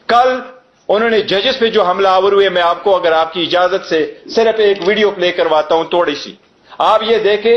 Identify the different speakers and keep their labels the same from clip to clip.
Speaker 1: कल उन्होंने जजेस पे जो हमलावर हुए, मैं आपको अगर आपकी इजाजत से सिर्फ एक वीडियो प्ले करवाता हूं थोड़ी सी, आप ये देखें,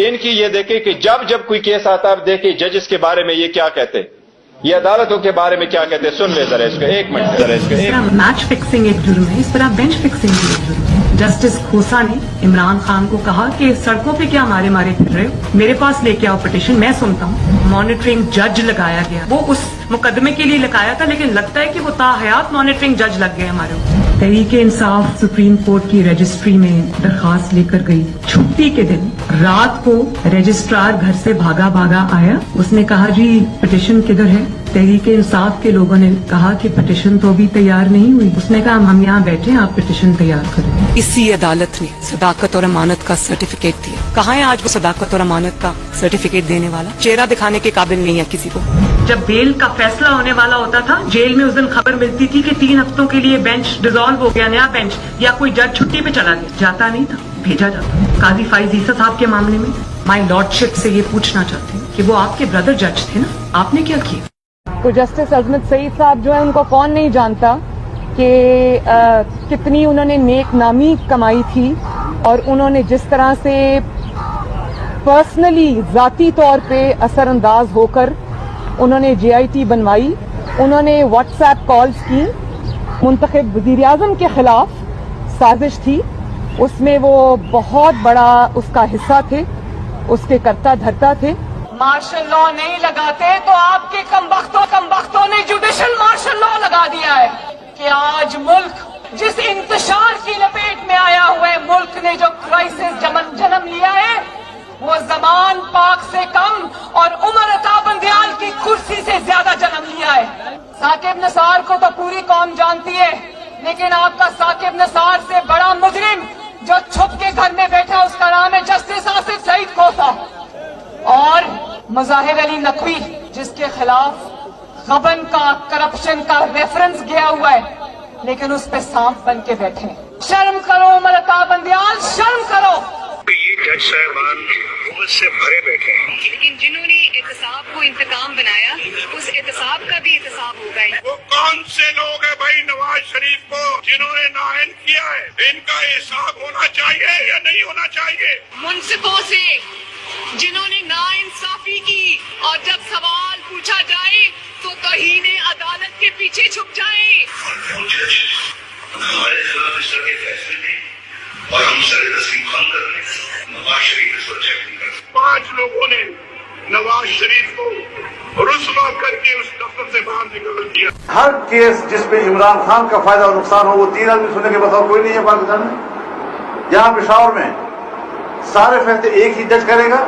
Speaker 1: इनकी ये देखें कि जब जब कोई केस आता है आप देखें जजेस के बारे में ये क्या कहते हैं, ये अदालतों के बारे में क्या कहते हैं। सुन ले जरा इसको, एक मिनट जरा इसको।
Speaker 2: मैच फिक्सिंग एक जुर्म है, इस पर आप बेंच फिक्सिंग भी एक जुर्म है। जस्टिस खोसा ने इमरान खान को कहा कि सड़कों पे क्या मारे मारे फिर रहे हो, मेरे पास लेके आओ पिटीशन, मैं सुनता हूँ। मॉनिटरिंग जज लगाया गया, वो उस मुकदमे के लिए लगाया था, लेकिन लगता है कि वो ताहयात मॉनिटरिंग जज लग गए हमारे ऊपर। तहरीके इंसाफ सुप्रीम कोर्ट की रजिस्ट्री में दरखास्त लेकर गई। छुट्टी के दिन रात को रजिस्ट्रार घर से भागा भागा आया, उसने कहा जी पिटीशन किधर है। तहरीके इंसाफ के लोगों ने कहा कि पिटीशन तो अभी तैयार नहीं हुई। उसने कहा हम यहाँ बैठे हैं, आप पिटीशन तैयार करें।
Speaker 3: इसी अदालत ने सदाकत और अमानत का सर्टिफिकेट दिया। कहाँ है आज वो सदाकत और अमानत का सर्टिफिकेट देने वाला? चेहरा दिखाने के काबिल नहीं है किसी को।
Speaker 2: जब बेल का फैसला होने वाला होता था, जेल में उस दिन खबर मिलती थी कि 3 हफ्तों के लिए बेंच डिसॉल्व हो गया, नया बेंच, या कोई जज छुट्टी पे चला गया। जाता नहीं था, भेजा जाता। काजी फाइज ईसा साहब के मामले में माई लॉर्डशिप से ये पूछना चाहती हूँ कि वो आपके ब्रदर जज थे ना, आपने क्या किया?
Speaker 4: तो जस्टिस अजमत सईद साहब जो है, उनको कौन नहीं जानता कि कितनी उन्होंने नेक नामी कमाई थी, और उन्होंने जिस तरह से पर्सनली ज़ाती तौर पे असरअंदाज होकर उन्होंने JIT बनवाई। उन्होंने व्हाट्सएप कॉल्स की, मुंतखब वज़ीर-ए-आज़म के खिलाफ साजिश थी, उसमें वो बहुत बड़ा उसका हिस्सा थे, उसके करता धरता थे। मार्शल लॉ नहीं लगाते तो आपके कमबख्तों ने जुडिशल मार्शल लॉ लगा दिया है कि आज मुल्क जिस इंतशार की लपेट में आया हुआ है, मुल्क ने जो क्राइसिस जन्म लिया है, वो जमान पाक से कम और उमर अता बंदियाल की कुर्सी से ज्यादा जन्म लिया है। साकिब निसार को तो पूरी कौम जानती है, लेकिन आपका साकिब निसार से बड़ा मुजरिम जो छुप के घर में बैठा, उसका नाम है जस्टिस आसिफ सईद खोसा। और मुजाहिर अली नकवी, जिसके खिलाफ गबन का, करप्शन का रेफरेंस गया हुआ है, लेकिन उस पे सांप बन के बैठे। शर्म करो उमर अता बंदियाल, शर्म करो।
Speaker 5: ये जज साहबान हुकूमत से भरे बैठे हैं,
Speaker 3: लेकिन जिन्होंने एहतसाब को इंतकाम बनाया, उस एहतसाब का भी एहतसाब होगा।
Speaker 5: वो कौन से लोग हैं भाई नवाज शरीफ को जिन्होंने नाअहल किया है? इनका हिसाब होना चाहिए या नहीं होना चाहिए?
Speaker 3: मुंसिफों से जिन्होंने नाइंसाफी की, और जब सवाल पूछा जाए तो तौहीन अदालत के पीछे छुप जाए।
Speaker 5: हमारे खिलाफ इस तरह के फैसले नहीं, और हम सरे तस्लीम खान कर रहे हैं। नवाज शरीफ इस पर चेक नहीं कर सकते। 5 लोगों ने नवाज शरीफ को रुस्वा करके उस दफ्तर से बाहर निकाल दिया।
Speaker 6: हर केस जिसमें इमरान खान का फायदा और नुकसान हो, वो 3 आदमी सुनने के बताओ कोई नहीं है पाकिस्तान में। यहाँ पेशावर में सारे फैसले एक ही जज करेगा,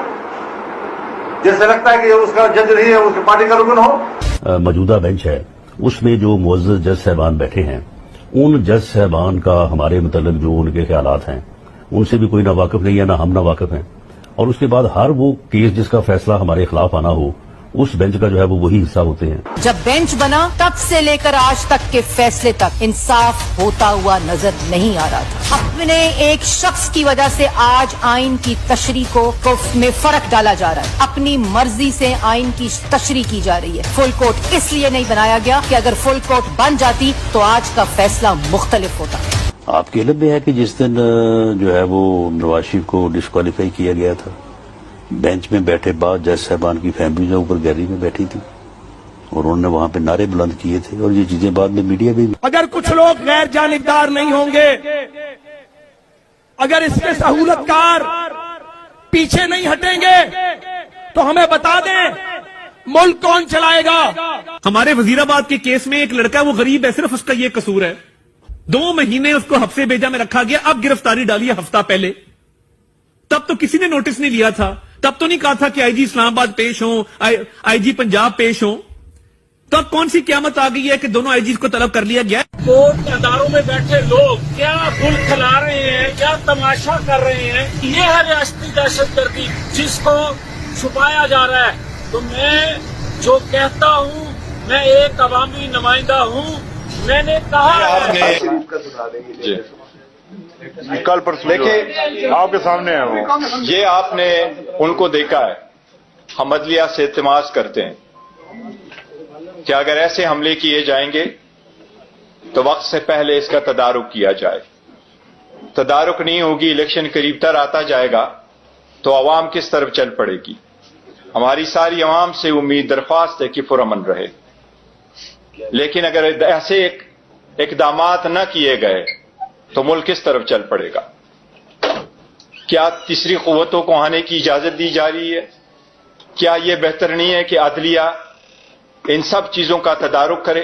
Speaker 6: जैसे लगता है कि उसका जज नहीं है, उसकी पार्टी का रुकन हो।
Speaker 7: मौजूदा बेंच है, उसमें जो मुअज़्ज़ज़ जज साहबान बैठे हैं, उन जज साहबान का हमारे मतलब जो उनके ख्यालात हैं, उनसे भी कोई ना वाकिफ नहीं है, ना हम ना वाकिफ हैं। और उसके बाद हर वो केस जिसका फैसला हमारे खिलाफ आना हो, उस बेंच का जो है वो वही हिस्सा होते हैं।
Speaker 8: जब बेंच बना तब से लेकर आज तक के फैसले तक इंसाफ होता हुआ नजर नहीं आ रहा था। अपने एक शख्स की वजह से आज आइन की तशरीह को में फर्क डाला जा रहा है। अपनी मर्जी से आइन की तशरीह की जा रही है। फुल कोर्ट इसलिए नहीं बनाया गया कि अगर फुल कोर्ट बन जाती तो आज का फैसला मुख्तलिफ होता।
Speaker 7: आपके इल्म में है कि जिस दिन जो है वो नवाज शरीफ को डिस्क्वालीफाई किया गया था, बेंच में बैठे बाद जज साहबान की फैमिली जो ऊपर गैलरी में बैठी थी, और उन्होंने वहां पे नारे बुलंद किए थे, और ये चीजें बाद में मीडिया में भी।
Speaker 9: अगर कुछ लोग गैर जानिबदार नहीं होंगे, अगर इसके सहूलतकार पीछे नहीं हटेंगे, तो हमें बता दें मुल्क कौन चलाएगा।
Speaker 10: हमारे वजीराबाद के केस में एक लड़का, वो गरीब है, सिर्फ उसका ये कसूर है, 2 महीने उसको हफ्ते बेजा में रखा गया, अब गिरफ्तारी डाली है हफ्ता पहले। तब तो किसी ने नोटिस नहीं लिया था, तब तो नहीं कहा था कि IG इस्लामाबाद पेश हो, IG पंजाब पेश हो। तो अब कौन सी क़यामत आ गई है कि दोनों IGs को तलब कर लिया गया?
Speaker 9: कोर्ट अदारों में बैठे लोग क्या बुल खिला रहे हैं, क्या तमाशा कर रहे हैं, ये है रियासती दहशतगर्दी जिसको छुपाया जा रहा है। तो मैं जो कहता हूँ, मैं एक अवामी नुमाइंदा हूँ, मैंने कहा
Speaker 1: कल परसों देखिए आपके सामने है वो, ये आपने उनको देखा है, हम अदलिया से इल्तिमास करते हैं कि अगर ऐसे हमले किए जाएंगे तो वक्त से पहले इसका तदारुक किया जाए। तदारुक नहीं होगी, इलेक्शन करीब तर आता जाएगा तो अवाम किस तरफ चल पड़ेगी। हमारी सारी अवाम से उम्मीद दरख्वास्त है कि पुरअमन रहे, लेकिन अगर ऐसे इकदामात न किए गए तो मुल्क किस तरफ चल पड़ेगा। क्या तीसरी कुव्वतों को आने की इजाजत दी जा रही है? क्या यह बेहतर नहीं है कि अदलिया इन सब चीजों का तदारुक करे?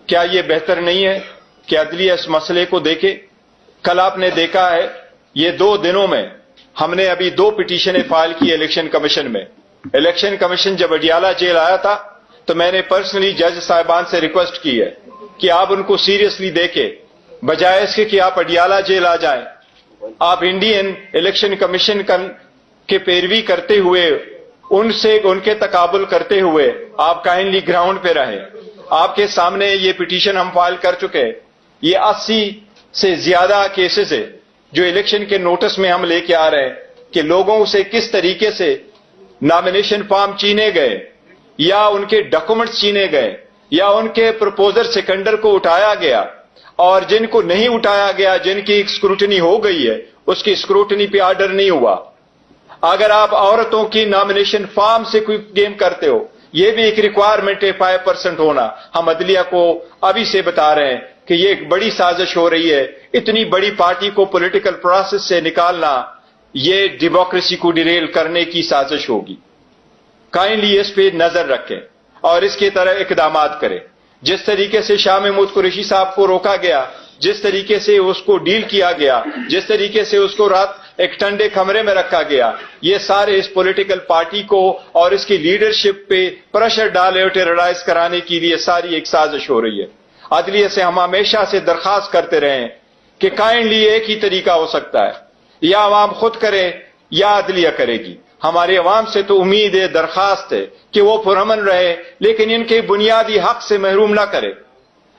Speaker 1: क्या यह बेहतर नहीं है कि अदलिया इस मसले को देखे? कल आपने देखा है, ये 2 दिनों में हमने अभी 2 पिटीशनें फाइल की इलेक्शन कमीशन में। इलेक्शन कमीशन जब अडियाला जेल आया था तो मैंने पर्सनली जज साहिबान से रिक्वेस्ट की है कि आप उनको सीरियसली देखें, बजाय इसके कि आप अडियाला जेल आ जाएं। आप इंडियन इलेक्शन कमीशन के पैरवी करते हुए, उनसे उनके तकाबुल करते हुए आप काइंडली ग्राउंड पे रहें। आपके सामने ये पिटीशन हम फाइल कर चुके हैं। ये 80 से ज्यादा केसेस है जो इलेक्शन के नोटिस में हम लेके आ रहे हैं कि लोगों से किस तरीके से नॉमिनेशन फॉर्म छीने गए, या उनके डॉक्यूमेंट्स छीने गए, या उनके प्रपोजल सेकेंडर को उठाया गया, और जिनको नहीं उठाया गया, जिनकी स्क्रूटनी हो गई है, उसकी स्क्रूटनी पे ऑर्डर नहीं हुआ। अगर आप औरतों की नॉमिनेशन फॉर्म से कोई गेम करते हो, ये भी एक रिक्वायरमेंट है 5% होना। हम अदलिया को अभी से बता रहे हैं कि ये एक बड़ी साजिश हो रही है। इतनी बड़ी पार्टी को पॉलिटिकल प्रोसेस से निकालना, ये डेमोक्रेसी को डिरेल करने की साजिश होगी। काइंडली इस पे नजर रखें और इसके तरह इकदामात करें। जिस तरीके से शाह महमूद कुरैशी साहब को रोका गया, जिस तरीके से उसको डील किया गया, जिस तरीके से उसको रात एक ठंडे कमरे में रखा गया, ये सारे इस पॉलिटिकल पार्टी को और इसकी लीडरशिप पे प्रेशर डाले और टेरराइज कराने के लिए सारी एक साजिश हो रही है। अदलिया से हम हमेशा से दरखास्त करते रहे हैं कि काइंडली एक ही तरीका हो सकता है, या अवाम खुद करे या अदलिया करेगी। हमारे अवाम से तो उम्मीद है, दरखास्त है कि वो पुरअमन रहे, लेकिन इनके बुनियादी हक से महरूम ना करे।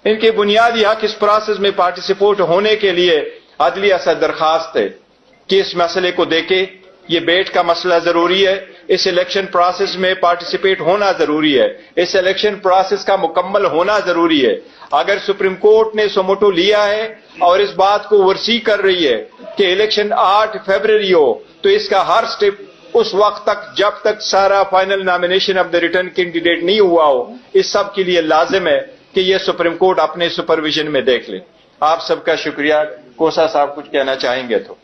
Speaker 1: इनके बुनियादी हक इस प्रोसेस में पार्टिसिपेट होने के लिए अदलिया से दरखास्त है कि इस मसले को देखे। ये बेट का मसला जरूरी है, इस इलेक्शन प्रोसेस में पार्टिसिपेट होना जरूरी है, इस इलेक्शन प्रोसेस का मुकम्मल होना जरूरी है। अगर सुप्रीम कोर्ट ने सोमोटो लिया है और इस बात को वर्सी कर रही है कि इलेक्शन 8 फरवरी हो, तो इसका हर स्टेप उस वक्त तक, जब तक सारा final nomination of the return candidate नहीं हुआ हो, इस सब के लिए लाजिम है कि यह सुप्रीम कोर्ट अपने सुपरविजन में देख ले। आप सबका शुक्रिया। कोसा साहब कुछ कहना चाहेंगे तो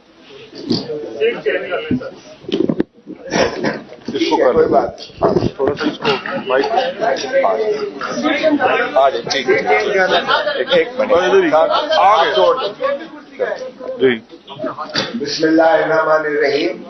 Speaker 1: इसको कोई बात, थोड़ा सा इसको माइक आ जाए। ठीक है, एक मिनट आगे।
Speaker 5: बिस्मिल्लाहिर्रहमानिर्रहीम।